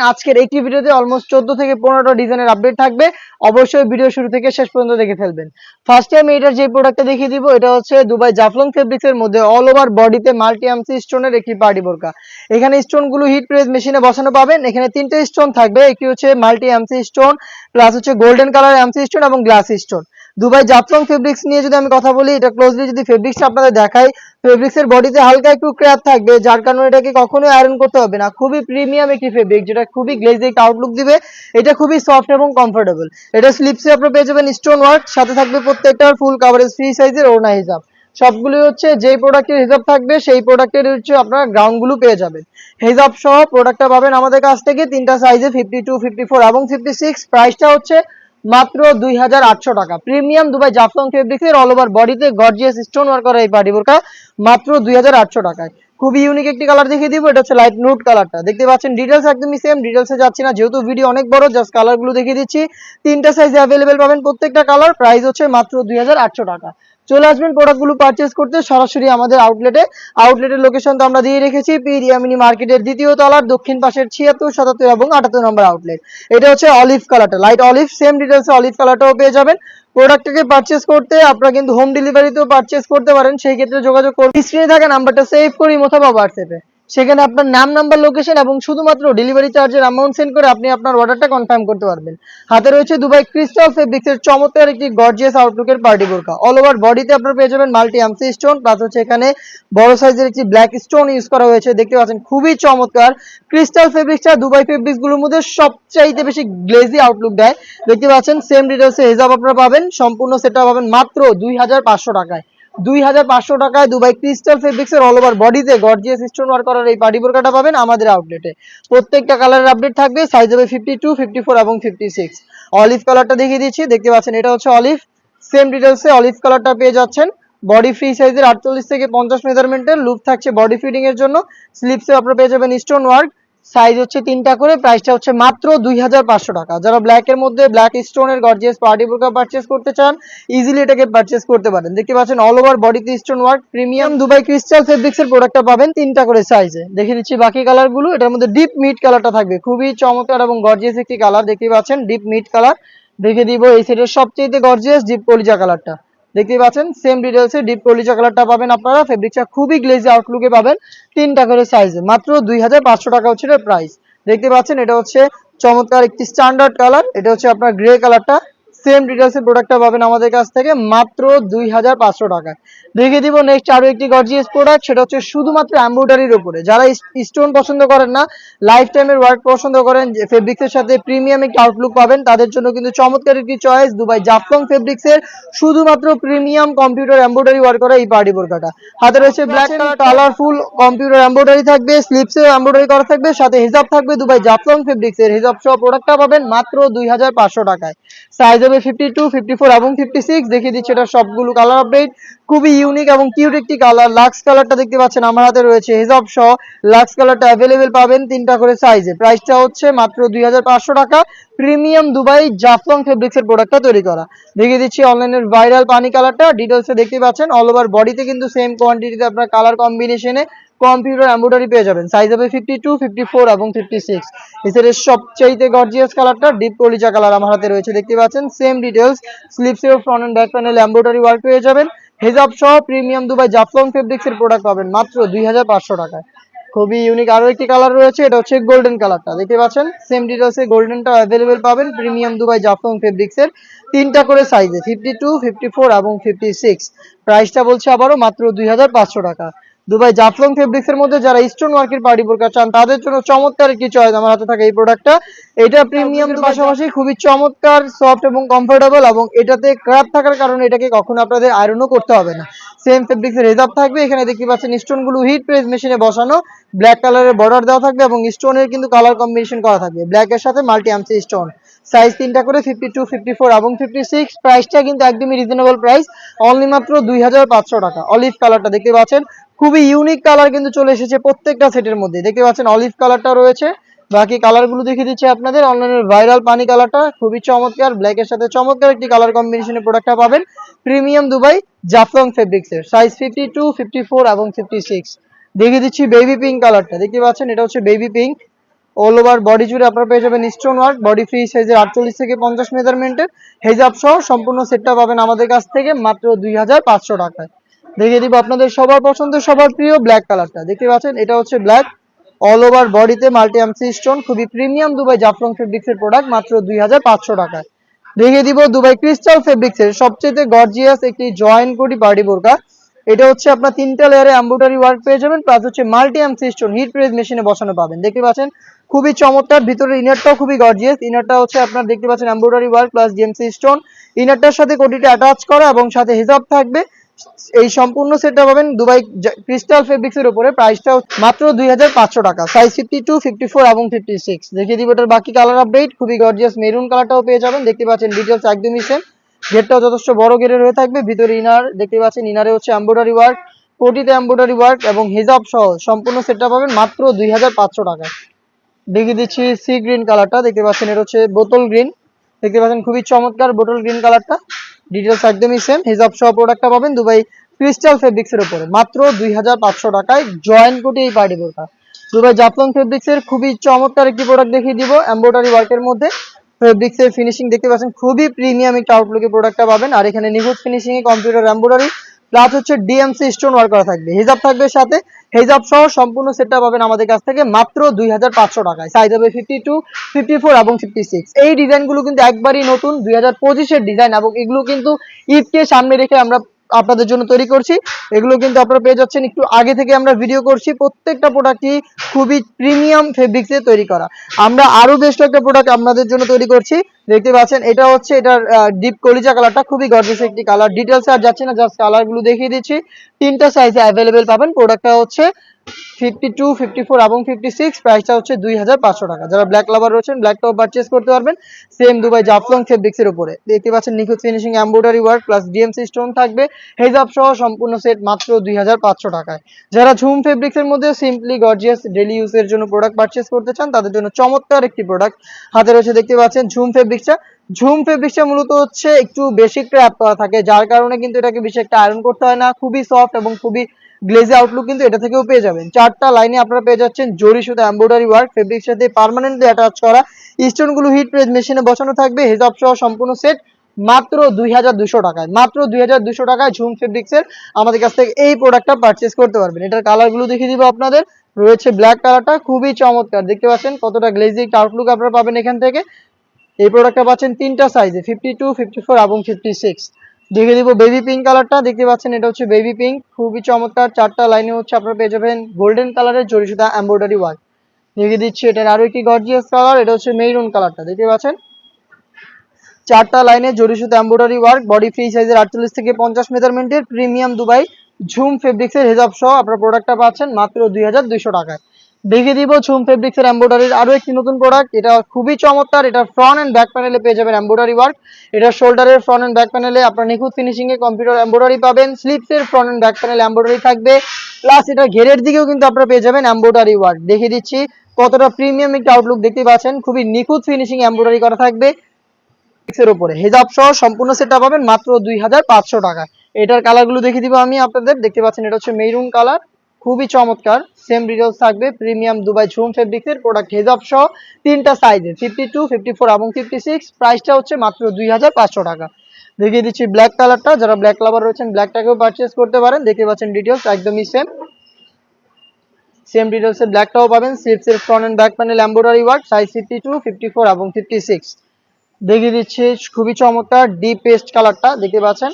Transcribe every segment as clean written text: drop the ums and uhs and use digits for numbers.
আজকের একটি ভিডিওতে অলমোস্ট 14 থেকে 15টা ডিজাইনের আপডেট থাকবে। অবশ্যই ভিডিও শুরু থেকে শেষ পর্যন্ত দেখে ফেলবেন। ফার্স্ট টাইম এটার যে প্রোডাক্টটা দেখিয়ে দিব, এটা হচ্ছে দুবাই জাফলং ফেব্রিক্স এর মধ্যে অল ওভার বডিতে মাল্টি এমসি স্টোনের একটি পার্টি বোরকা। এখানে স্টোন গুলো হিট প্রেস মেশিনে বসানো পাবেন। এখানে তিনটে স্টোন থাকবে, একটি হচ্ছে মাল্টি এমসি স্টোন, প্লাস হচ্ছে গোল্ডেন কালার এমসি স্টোন এবং glass stone. Dubai Jaflong fabrics নিয়ে যদি আমি কথা বলি, এটা ক্লোজলি যদি ফেব্রিক্সটা আপনাদের দেখাই, ফেব্রিক্স এর বডিতে হালকা একটু ক্র্যাক থাকবে, যার কারণে এটাকে কখনোই আয়রন করতে হবে না। খুবই প্রিমিয়াম একটি ফেব্রিক, যেটা খুবই গ্লেজি একটা আউটলুক দিবে। এটা খুবই সফট এবং কমফোর্টেবল। এটা স্লিপসে আপনারা পেয়ে যাবেন স্টোন ওয়ার্ক, সাথে থাকবে প্রত্যেকটার ফুল কাভারেজ ফ্রি সাইজের ওড়না হিজাব। সবগুলো হচ্ছে যেই প্রোডাক্টের হিজাব থাকবে সেই প্রোডাক্টের হচ্ছে আপনারা গ্রাউন্ড গুলো পেয়ে যাবেন। হিজাব সহ প্রোডাক্টটা পাবেন আমাদের কাছ থেকে তিনটা সাইজে, 52, 54 এবং 56। প্রাইসটা হচ্ছে মাত্র 2800 টাকা। প্রিমিয়াম দুবাই জাফলং ফেব্রিক্স এর অল ওভার বডিতে গর্জিয়াস স্টোন ওয়ার্ক করা এই পার্টি বোরকা মাত্র 2800 টাকায়। খুবই ইউনিক একটি কালার দেখিয়ে দিব, এটা হচ্ছে লাইট নুড কালারটা। দেখতে পাচ্ছেন ডিটেলস একদমই সেম, ডিটেলসে যাচ্ছি না যেহেতু ভিডিও অনেক বড়, জাস্ট কালারগুলো দেখিয়ে দিচ্ছি। তিনটা সাইজে অ্যাভেলেবেল পাবেন প্রত্যেকটা কালার। প্রাইস হচ্ছে মাত্র 2800 টাকা। চলে আসবেন প্রোডাক্টগুলো পারচেজ করতে সরাসরি আমাদের আউটলেটে। আউটলেটের লোকেশন তো আমরা দিয়ে রেখেছি, পিরিয়ামিনি মার্কেটের দ্বিতীয় তলার দক্ষিণ পাশের 76, 77 এবং 78 নম্বর আউটলেট। এটা হচ্ছে অলিভ কালারটা, লাইট অলিভ, সেম ডিটেলসে অলিভ কালারটাও পেয়ে যাবেন। প্রোডাক্টটাকে পারচেজ করতে আপনারা কিন্তু হোম ডেলিভারিতেও পারচেজ করতে পারেন, সেই ক্ষেত্রে যোগাযোগ করুন। স্ক্রিনে থাকা নাম্বারটা সেভ করি অথবা হোয়াটসঅ্যাপে, সেখানে আপনার নাম, নাম্বার, লোকেশন এবং শুধুমাত্র ডেলিভারি চার্জের অ্যামাউন্ট সেন্ড করে আপনি আপনার অর্ডারটা কনফার্ম করতে পারবেন। হাতে রয়েছে দুবাই ক্রিস্টাল ফেব্রিক্সের চমৎকার একটি গর্জিয়াস আউটলুকের পার্টি বোরকা। অল ওভার বডিতে আপনারা পেয়ে যাবেন মাল্টি এমসি স্টোন, প্লাস হচ্ছে এখানে বড় সাইজের একটি ব্ল্যাক স্টোন ইউজ করা হয়েছে। দেখতে পাচ্ছেন খুবই চমৎকার। ক্রিস্টাল ফেব্রিক্সটা দুবাই ফেব্রিক্স গুলোর মধ্যে সবচাইতে বেশি গ্লেজি আউটলুক দেয়। দেখতে পাচ্ছেন সেম ডিটেলসে হিজাব আপনারা পাবেন, সম্পূর্ণ সেটটা পাবেন মাত্র 2500 টাকায়। 2500 টাকায় দুবাই ক্রিস্টাল ফেব্রিক্স এর অল ওভার বডিতে গর্জিয়াস স্টোন ওয়ার্ক করার এই পার্টি বোরকাটা পাবেন আমাদের আউটলেটে। প্রত্যেকটা কালারের আপডেট থাকবে, সাইজ হবে 52, 54 এবং 56। অলিভ কালারটা দেখিয়ে দিচ্ছি, দেখতে পাচ্ছেন এটা হচ্ছে অলিভ, সেম ডিটেলসে অলিভ কালারটা পেয়ে যাচ্ছেন। বডি ফ্রি সাইজের 48 থেকে 50 মেজারমেন্টের লুপ থাকছে বডি ফিটিং এর জন্য। স্লিপসে আপনারা পেয়ে যাবেন স্টোন ওয়ার্ক, সাইজ হচ্ছে তিনটা করে। প্রাইসটা হচ্ছে মাত্র 2500 টাকা। যারা ব্ল্যাক এর মধ্যে ব্ল্যাক স্টোনের গর্জিয়াস পার্টি বোরকা পারচেজ করতে চান, ইজিলি এটাকে পারচেজ করতে পারেন। দেখতে পাচ্ছেন অল ওভার বডিতে stone work, premium Dubai crystal fabrics এর প্রোডাক্টটা পাবেন তিনটা করে সাইজে। দেখে দিচ্ছি বাকি কালার গুলো। এটার মধ্যে ডিপ মিড কালারটা থাকবে, খুবই চমৎকার এবং গর্জিয়াস একটি কালার। দেখতে পাচ্ছেন ডিপ মিড কালার। দেখে দিব এই সেটের সবচেয়ে গর্জিয়াস ডিপ কলিজা কালারটা। দেখতে পাচ্ছেন সেম ডিটেলসে ডিপ কলিজা কালারটা পাবেন আপনারা। ফেব্রিকটা খুবই গ্লেজি আউটলুকে পাবেন, তিনটা করে সাইজে, মাত্র 2500 টাকা হচ্ছে এর প্রাইস। দেখতে পাচ্ছেন এটা হচ্ছে চমৎকার একটি স্ট্যান্ডার্ড কালার, এটা হচ্ছে আপনার গ্রে কালারটা। সেম ডিটেলসের প্রোডাক্টটা পাবেন আমাদের কাছ থেকে মাত্র 2500 টাকায়। দেখে দিব নেক্সট আরো একটি গর্জিয়াস প্রোডাক্ট, সেটা হচ্ছে শুধুমাত্র এমব্রয়ডারির উপরে। যারা স্টোন পছন্দ করেন না, লাইফ টাইমের ওয়ার্ক পছন্দ করেন, যে ফেব্রিক্সের সাথে প্রিমিয়াম একটি আউটলুক পাবেন, তাদের জন্য কিন্তু চমৎকার একটি চয়েস দুবাই জাফলং ফেব্রিক্সের শুধুমাত্র প্রিমিয়াম কম্পিউটার এমব্রয়ডারি ওয়ার্ক করা এই পার্টি বোরকাটা। হাতে রয়েছে black colour colourful computer embroidery থাকবে, স্লিপসে এমব্রয়ডারি করা থাকবে, সাথে হিজাব থাকবে দুবাই জাফলং ফেব্রিক্সের। হিজাব সহ প্রোডাক্টটা পাবেন মাত্র 2500 টাকায়। সাইজ হবে 52, 54 এবং 56। দেখিয়ে দিচ্ছি এটা সবগুলো কালার আপডেট। খুবই ইউনিক এবং কিউট একটি কালার। লাক্স কালারটা দেখতে পাচ্ছেন আমার হাতে রয়েছে, হিজাব সহ লাক্স কালারটা অ্যাভেলেবেল পাবেন তিনটা করে সাইজে। প্রাইসটা হচ্ছে মাত্র 2500 টাকা। প্রিমিয়াম দুবাই জাফলং ফেব্রিক্স এর প্রোডাক্টটা তৈরি করা। দেখিয়ে দিচ্ছি অনলাইনের ভাইরাল পানি কালারটা। ডিটেলসে দেখতে পাচ্ছেন অল ওভার বডিতে কিন্তু সেম কোয়ান্টিটিতে আপনার কালার কম্বিনেশনে কম্পিউটার এমব্রয়ডারি পেয়ে যাবেন। সাইজ হবে 52, 54 এবং 56। এছাড়া সবচাইতে গর্জিয়াস কালারটা ডিপ কলিজা কালার আমার হাতে রয়েছে। দেখতে পাচ্ছেন সেম ডিটেলস, স্লিপসেও front end back panel embroidery work পেয়ে যাবেন। হিজাব সহ প্রিমিয়াম দুবাই জাফলং ফেব্রিক্স এর প্রোডাক্ট পাবেন মাত্র 2500 টাকায়। খুবই ইউনিক আরো একটি কালার রয়েছে, এটা হচ্ছে গোল্ডেন কালারটা। দেখতে পাচ্ছেন সেম ডিটেলসে গোল্ডেনটা অ্যাভেলেবেল পাবেন প্রিমিয়াম দুবাই জাফলং ফেব্রিক্স এর তিনটা করে সাইজে, 52, 54 এবং 56। প্রাইসটা বলছে আবারও মাত্র 2500 টাকা। দুবাই জাফলং ফেব্রিক্স এর মধ্যে যারা স্টোন ওয়ার্কের পার্টি বোরকা চান, তাদের জন্য চমৎকার একটি চয়েস আমার হাতে থাকে এই প্রোডাক্টটা। এটা প্রিমিয়াম পাশাপাশি খুবই চমৎকার, সফট এবং কমফোর্টেবল, এবং এটাতে ক্র্যাপ থাকার কারণে এটাকে কখনো আপনাদের আয়রনও করতে হবে না। সেম ফেব্রিক্স এর হিজাব থাকবে। এখানে দেখতে পাচ্ছেন স্টোন গুলো হিট প্রেস মেশিনে বসানো, ব্ল্যাক কালারের বর্ডার দেওয়া থাকবে এবং স্টোনের কিন্তু কালার কম্বিনেশন করা থাকবে ব্ল্যাক এর সাথে মাল্টি এমসি স্টোন। সাইজ তিনটা করে, 52, 54 এবং 56। প্রাইসটা কিন্তু একদমই রিজনেবল প্রাইস, অনলি মাত্র 2500 টাকা। অলিভ কালারটা দেখতে পাচ্ছেন খুবই ইউনিক কালার কিন্তু চলে এসেছে প্রত্যেকটা সেটের মধ্যে। দেখতে পাচ্ছেন অলিভ কালারটা রয়েছে। বাকি কালার গুলো দেখিয়ে দিচ্ছি আপনাদের। অনলাইনের ভাইরাল পানি কালারটা খুবই চমৎকার, ব্ল্যাক এর সাথে চমৎকার একটি কালার কম্বিনেশনের প্রোডাক্টটা পাবেন প্রিমিয়াম দুবাই জাফলং ফেব্রিক্স এর। সাইজ 52, 54 এবং 56। দেখিয়ে দিচ্ছি বেবি পিঙ্ক কালারটা। দেখতে পাচ্ছেন এটা হচ্ছে baby pink, all over body জুড়ে আপনারা পেয়ে যাবেন স্টোন ওয়ার্ক, বডি ফ্রি সাইজের 48 থেকে 50 মেজারমেন্টের হেজাব সহ সম্পূর্ণ সেটটা পাবেন আমাদের কাছ থেকে মাত্র 2500 টাকায়। দেখিয়ে দিব আপনাদের সবার পছন্দের সবার প্রিয় ব্ল্যাক কালারটা, দেখতে পাচ্ছেন এটা হচ্ছে ব্ল্যাক, অল ওভার বডিতে মাল্টি এমসি স্টোন, খুবই প্রিমিয়াম দুবাই জাফলং ফেব্রিক্সের প্রোডাক্ট মাত্র 2500 টাকায়। দেখিয়ে দিব দুবাই ক্রিস্টাল ফেব্রিক্সের সবচেয়ে গর্জিয়াস একটি জয়েন্ট কোটি পার্টি বোরকা। এটা হচ্ছে আপনার 3টা লেয়ারে এমব্রয়ডারি ওয়ার্ক পেয়ে যাবেন, প্লাস হচ্ছে multi MC stone hit press মেশিনে বসানো পাবেন। দেখতে পাচ্ছেন খুবই চমৎকার, ভিতরে ইনারটাও খুবই গর্জিয়াস। ইনারটা হচ্ছে আপনার দেখতে পাচ্ছেন embroidery work plus GMC stone, ইনারটার সাথে কোটিটা অ্যাটাচ করা এবং সাথে হিজাব থাকবে। এই সম্পূর্ণ সেটটা পাবেন দুবাই ক্রিস্টাল ফেব্রিক্সের উপরে, প্রাইসটা মাত্র 2500 টাকা, সাইজ 52, 54 এবং 56। দেখিয়ে দিব এটার বাকি কালার আপডেট। খুবই গর্জিয়াস মেরুন কালারটাও পেয়ে যাবেন, দেখতে পাচ্ছেন ডিটেলস একদমই সেম। গেটটাও যথেষ্ট বড় গেটের হয়ে থাকবে, ভিতরে ইনার দেখতে পাচ্ছেন, ইনারে হচ্ছে এমব্রয়ডারি ওয়ার্ক, কোটিতে এমব্রয়ডারি ওয়ার্ক এবং হিজাব সহ সম্পূর্ণ সেটটা পাবেন মাত্র 2500 টাকায়। দেখিয়ে দিচ্ছি সি গ্রিন কালারটা, দেখতে পাচ্ছেন এটা হচ্ছে বোতল গ্রিন, দেখতে পাচ্ছেন খুবই চমৎকার বোতল গ্রিন কালারটা, ডিটেলস একদমই সেম। হিজাব সহ প্রোডাক্টটা পাবেন দুবাই ক্রিস্টাল ফেব্রিক্সের উপরে মাত্র 2500 টাকায়, জয়েন্ট কোটি এই পার্টি বোরকা। দুবাই জাফলং ফেব্রিক্সের খুবই চমৎকার একটি প্রোডাক্ট দেখিয়ে দিব এমব্রয়ডারি ওয়ার্কের মধ্যে। ফেব্রিক্সের ফিনিশিং দেখতে পাচ্ছেন খুবই প্রিমিয়াম একটা আউটলুকে প্রোডাক্টটা পাবেন, আর এখানে নিখুঁত finishing a computer embroidery plus হচ্ছে ডিএমসি স্টোন ওয়ার্ক করা থাকবে, হিজাব থাকবে সাথে। হিজাব সহ সম্পূর্ণ সেটটা পাবেন আমাদের কাছ থেকে মাত্র 2500 টাকায়, সাইজ হবে 52, 54 এবং 56। এই ডিজাইনগুলো কিন্তু একবারই নতুন 2025 এর ডিজাইন এবং এগুলো কিন্তু ঈদকে সামনে রেখে আমরা আপনাদের জন্য তৈরি করছি। এগুলো কিন্তু আপনারা পেয়ে যাচ্ছেন একটু আগে থেকে আমরা ভিডিও করছি, প্রত্যেকটা প্রোডাক্টই খুবই প্রিমিয়াম ফেব্রিক্সে তৈরি করা। আমরা আরো বেশ কয়েকটা প্রোডাক্ট আপনাদের জন্য তৈরি করছি, দেখতে পাচ্ছেন এটা হচ্ছে এটার ডিপ কলিজা কালারটা, খুবই গর্জিয়াস একটি কালার। ডিটেলসে আর যাচ্ছি না, জাস্ট কালারগুলো দেখিয়ে দিচ্ছি। 3টা সাইজে অ্যাভেলেবেল পাবেন, প্রোডাক্টটা হচ্ছে 52, 54 এবং 56, প্রাইসটা হচ্ছে 2500 টাকা। যারা ব্ল্যাক লাভার রয়েছেন ব্ল্যাকটাও পারচেজ করতে পারবেন সেম দুবাই জাফলং ফেব্রিক্সের উপরে। দেখতে পাচ্ছেন নিখুঁত finishing embroidery work plus DMC stone থাকবে, হেজাব সহ সম্পূর্ণ সেট মাত্র 2500 টাকায়। যারা ঝুম ফেব্রিক্সের মধ্যে সিম্পলি গর্জিয়াস ডেইলি ইউজের জন্য প্রোডাক্ট পারচেজ করতে চান তাদের জন্য চমৎকার একটি প্রোডাক্ট হাতে রয়েছে, দেখতে পাচ্ছেন ঝুম ফেব্রিক্সটা। ঝুম ফেব্রিক্সটা মূলত হচ্ছে একটু বেশি ক্র্যাপ করা থাকে, যার কারণে কিন্তু এটাকে বেশি একটা আয়রন করতে হয় না, খুবই সফট এবং খুবই গ্লেজি আউটলুক কিন্তু এটা থেকেও পেয়ে যাবেন। 4টা লাইনে আপনারা পেয়ে যাচ্ছেন জরি সুতা এমব্রয়ডারি ওয়ার্ক, ফেব্রিক সাথে পার্মানেন্টলি অ্যাটাচ করা, স্টোনগুলো হিট প্রেস মেশিনে বসানো থাকবে, হিজাব সহ সম্পূর্ণ সেট মাত্র 2200 টাকায়। মাত্র 2200 টাকায় ঝুম ফেব্রিক্সের আমাদের কাছ থেকে এই প্রোডাক্টটা পারচেজ করতে পারবেন। এটার কালারগুলো দেখিয়ে দিব আপনাদের। রয়েছে ব্ল্যাক কালারটা, খুবই চমৎকার, দেখতে পাচ্ছেন কতটা গ্লেজি একটা আউটলুক আপনারা পাবেন এখান থেকে। এই প্রোডাক্টটা পাচ্ছেন 3টা সাইজে 52, 54 এবং 56। দেখে দিব বেবি পিঙ্ক কালারটা, দেখতে পাচ্ছেন এটা হচ্ছে বেবি পিঙ্ক, খুবই চমৎকার। 4টা লাইনে হচ্ছে আপনারা পেয়ে যাবেন গোল্ডেন কালারের জরি সুতা এমব্রয়ডারি ওয়ার্ক। দেখে দিচ্ছি এটার আরো একটি গর্জিয়াস কালার, এটা হচ্ছে মেরুন কালারটা, দেখতে পাচ্ছেন 4টা লাইনে জরি সুতা এমব্রয়ডারি ওয়ার্ক, বডি ফ্রি সাইজের 48 থেকে 50 মেজারমেন্টের প্রিমিয়াম দুবাই ঝুম ফেব্রিক্সের হিজাব সহ আপনারা প্রোডাক্টটা পাচ্ছেন মাত্র 2200 টাকায়। দেখিয়ে দিব ঝুম ফেব্রিক্সের এমব্রয়ডারির আরো একটি নতুন প্রোডাক্ট, এটা খুবই চমৎকার। এটা ফ্রন্ট এন্ড ব্যাক প্যানেলে পেয়ে যাবেন এমব্রয়ডারি ওয়ার্ক, এটা শোল্ডারের ফ্রন্ট এন্ড ব্যাক প্যানেলে আপনারা নিখুঁত ফিনিশিং এ কম্পিউটার এমব্রয়ডারি পাবেন, স্লিপসের ফ্রন্ট এন্ড ব্যাক প্যানেলে এমব্রয়ডারি থাকবে, প্লাস এটা ঘেরের দিকেও কিন্তু আপনারা পেয়ে যাবেন এমব্রয়ডারি ওয়ার্ক। দেখিয়ে দিচ্ছি কতটা প্রিমিয়াম একটা আউটলুক, দেখতে পাচ্ছেন খুবই নিখুঁত ফিনিশিং এমব্রয়ডারি করা থাকবে এর উপরে, হিজাব সহ সম্পূর্ণ সেটটা পাবেন মাত্র 2500 টাকা। এটার কালারগুলো দেখিয়ে দিব আমি আপনাদের, দেখতে পাচ্ছেন এটা হচ্ছে মেরুন কালার, খুবই চমৎকার। সেম ডিটেইলস থাকবে, প্রিমিয়াম দুবাই ঝুম ফেব্রিক্সের প্রোডাক্ট, হিজাব সহ 3টা সাইজে 52, 54 এবং 56, প্রাইসটা হচ্ছে মাত্র 2500 টাকা। দেখিয়ে দিচ্ছি ব্ল্যাক কালারটা, যারা ব্ল্যাক লাভার রয়েছেন ব্ল্যাকটাকেও পারচেজ করতে পারেন। দেখতে পাচ্ছেন ডিটেইলস একদমই সেম, সেম ডিটেইলসে ব্ল্যাকটাও পাবেন, স্লিপসের front end back panel embroidery work, size 52, 54 এবং 56। দেখিয়ে দিচ্ছি খুবই চমৎকার ডিপ পেস্ট কালারটা, দেখতে পাচ্ছেন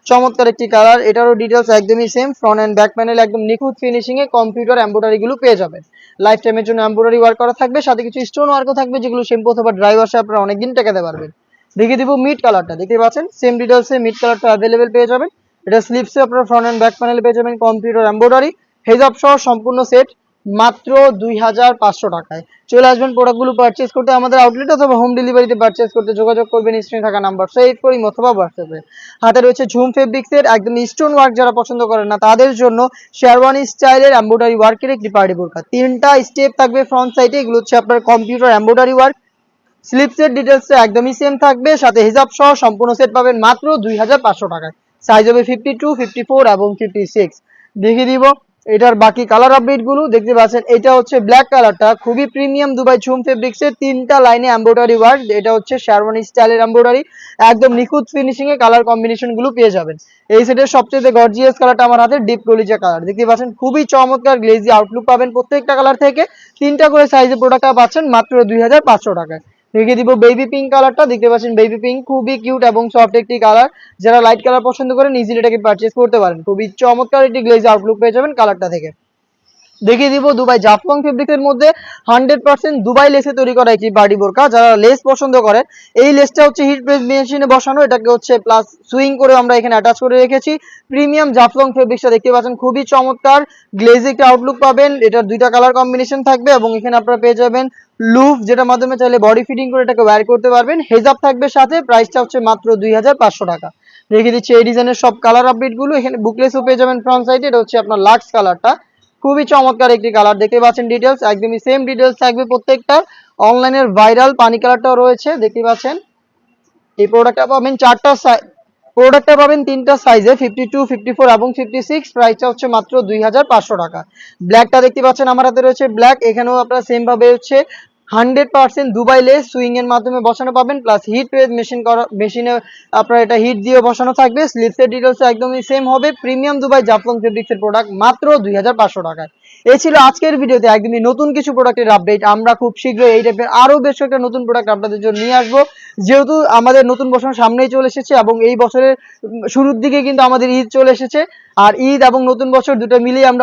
চমৎকার একটি কালার। এটারও ডিটেইলস একদমই same, front end back panel একদম নিখুঁত ফিনিশিং এ কম্পিউটার এমব্রয়ডারি গুলো পেয়ে যাবেন। লাইফ টাইমের জন্য এমব্রয়ডারি ওয়ার্ক করা থাকবে, সাথে কিছু স্টোন ওয়ার্কও থাকবে যেগুলো শ্যাম্পু অথবা ড্রাই ওয়াশে আপনারা অনেকদিন টেকাতে পারবেন। দেখিয়ে দিব মিড কালারটা, দেখতে পাচ্ছেন সেম ডিটেইলসে মিড কালারটা অ্যাভেলেবেল পেয়ে যাবেন। এটা স্লিপসে আপনারা ফ্রন্ট এন্ড ব্যাক প্যানেলে পেয়ে যাবেন কম্পিউটার এমব্রয়ডারি, হেজাব সহ সম্পূর্ণ সেট মাত্র 2500 টাকায়। চলে আসবেন প্রোডাক্টগুলো পারচেজ করতে আমাদের আউটলেট অথবা হোম ডেলিভারিতে পারচেজ করতে যোগাযোগ করবেন স্ক্রিনে থাকা নাম্বার সেভ করি অথবা হোয়াটসঅ্যাপে। হাতে রয়েছে ঝুম ফেব্রিক্সের একদম স্টোন ওয়ার্ক, যারা পছন্দ করেন না তাদের জন্য শেরওয়ানি স্টাইলের এমব্রয়ডারি ওয়ার্কের একটি পার্টি বোরকা। 3টা স্টেপ থাকবে ফ্রন্ট সাইডে, এগুলো হচ্ছে আপনার কম্পিউটার এমব্রয়ডারি ওয়ার্ক, স্লিপসের ডিটেইলসটা একদমই সেম থাকবে, সাথে হিজাব সহ সম্পূর্ণ সেট পাবেন মাত্র 2500 টাকায়। সাইজ হবে 52, 54 এবং 56। দেখিয়ে দিব এটার বাকি কালার আপডেট গুলো দেখতে পাচ্ছেন। এটা হচ্ছে ব্ল্যাক কালারটা, খুবই প্রিমিয়াম দুবাই ঝুম ফেব্রিক্স এর 3টা লাইনে এমব্রয়ডারি ওয়ার্ক। এটা হচ্ছে শেরওয়ানি স্টাইলের এমব্রয়ডারি, একদম নিখুঁত ফিনিশিং এ কালার কম্বিনেশন গুলো পেয়ে যাবেন। এই সেটের সবচেয়ে গর্জিয়াস কালারটা আমার হাতে ডিপ কলিজা কালার, দেখতে পাচ্ছেন খুবই চমৎকার গ্লেজি আউটলুক পাবেন প্রত্যেকটা কালার থেকে। 3টা করে সাইজে প্রোডাক্ট পাচ্ছেন মাত্র 2500 টাকায়। রেখে দিব বেবি পিঙ্ক কালারটা, দেখতে পাচ্ছেন বেবি পিঙ্ক খুবই কিউট এবং সফট একটি কালার। যারা লাইট কালার পছন্দ করেন ইজিলি এটাকে পারচেজ করতে পারেন। খুবই চমৎকার একটি গ্লেজি আউটলুক পেয়ে যাবেন কালারটা থেকে। দেখিয়ে দিব দুবাই জাফলং ফেব্রিক্সের মধ্যে 100% দুবাই লেসে তৈরি করা একটি বাড়ি বোরকা। যারা লেস পছন্দ করেন, এই লেসটা হচ্ছে হিট প্রেস মেশিনে বসানো, এটাকে হচ্ছে প্লাস সুইং করে আমরা এখানে অ্যাটাচ করে রেখেছি। প্রিমিয়াম জাফলং ফেব্রিক্সটা দেখতে পাচ্ছেন খুবই চমৎকার গ্লেজি একটা আউটলুক পাবেন। এটার 2টা কালার কম্বিনেশন থাকবে এবং এখানে আপনারা পেয়ে যাবেন লুফ, যেটার মাধ্যমে চাইলে বডি ফিটিং করে এটাকে ওয়্যার করতে পারবেন। হেজাব থাকবে সাথে, প্রাইসটা হচ্ছে মাত্র 2500 টাকা। রেখে দিচ্ছি এই ডিজাইনের সব কালার আপডেট গুলো। এখানে বুকলেসও পেয়ে যাবেন ফ্রন্ট সাইডে। এটা হচ্ছে আপনার লাক্স কালারটা, খুবই চমৎকার একটি কালার, দেখতে পাচ্ছেন ডিটেলস একদমই সেম ডিটেলস থাকবে প্রত্যেকটা। অনলাইনের ভাইরাল পানি কালারটাও রয়েছে, দেখতে পাচ্ছেন। এই প্রোডাক্টটা পাবেন প্রোডাক্টটা পাবেন 3টা সাইজে 52, 54 এবং 56। প্রাইসটা হচ্ছে মাত্র 2500 টাকা। ব্ল্যাকটা দেখতে পাচ্ছেন আমার হাতে রয়েছে ব্ল্যাক, এখানেও আপনারা সেম ভাবে হচ্ছে 100% দুবাই লেস সুইং এর মাধ্যমে বসানো পাবেন, প্লাস হিট প্রেস মেশিনে আপনার এটা হিট দিয়ে বসানো থাকবে। স্লিপসের ডিটেলস একদমই সেম হবে। প্রিমিয়াম দুবাই জাফলং ফেব্রিক্সের প্রোডাক্ট মাত্র 2500 টাকায়। এই ছিল আজকের ভিডিওতে একদমই নতুন কিছু প্রোডাক্টের আপডেট। আমরা খুব শীঘ্রই এই টাইপের আরো বেশ কয়েকটা নতুন প্রোডাক্ট আপনাদের জন্য নিয়ে আসবো, যেহেতু আমাদের নতুন বছর সামনেই চলে এসেছে এবং এই বছরের শুরুর দিকে কিন্তু আমাদের ঈদ চলে এসেছে। আর ঈদ এবং নতুন বছর দুটো মিলিয়ে আমরা